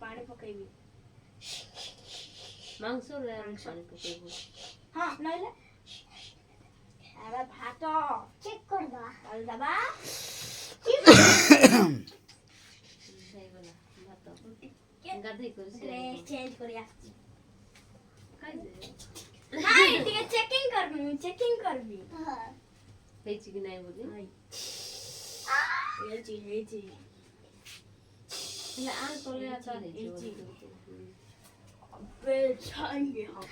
ପାଣି ପକେଇବି ମାଂସରେ ପାଣି ପକେଇବୁ। ହଁ ନହେଲେ ଏବେ ଭାତ ଚେକ୍ କରିଦବା ଦବା ହେଇଗଲା ଭାତ ଗାଧେଇ କରି ଚେଞ୍ଜ କରି ଆସିଛି ଖାଇଦେ। ନାଇଁ ଟିକେ ଚେକିଂ କରିବି ହେଇଛି କି ନାଇଁ ବୋଲି ହେଇଛି ହେଲେ ଆଣ ତଳେ ଆକା ହେଇଛି। अबे छाएंगे हम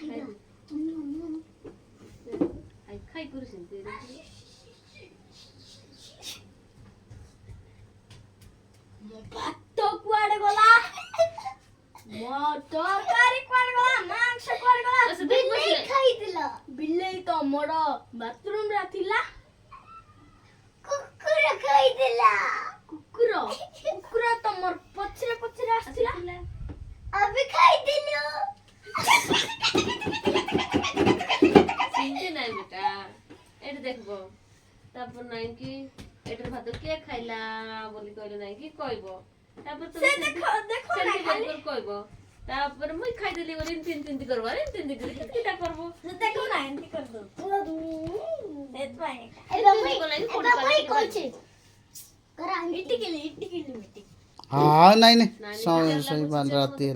ଖାଇ କରି ସେମିତି ମୋ ଭାତ କୁଆଡେ ଗଲା ମୋ ତରକାରୀ କୁଆଡେ ଗଲା ମାଂସ କୁଆଡେ ଗଲା ବିଲେଇ ଖାଇଥିଲା ବିଲେଇ ତ ମୋର ବାଥରୁମ ରେ ଥିଲା କୁକୁର ଖାଇଥିଲା କୁକୁର ତ ମୋର ପଛରେ ଆସିଥିଲା अभी खाई दिलो ସେମିତି ନାଇଁ ବେଟା ଏଠି ଦେଖିବ ତାପରେ ନାଇଁ କି ଏଠି ଭାତ କିଏ ଖାଇଲା ବୋଲି କହିଲେ ନାଇଁ କି କହିବ ତାପରେ ସେ ଦେଖो ନା ଖାଲି କହିବ ତାପରେ ମୁଇଁ ଖାଇଦେଲି ବୋଲି ତିନି କରବ ତିନି କିଟା କରବ ଦେଖो ନା ଏମିତି कर दो हाँ नहीं नहीं सही बात रात ही है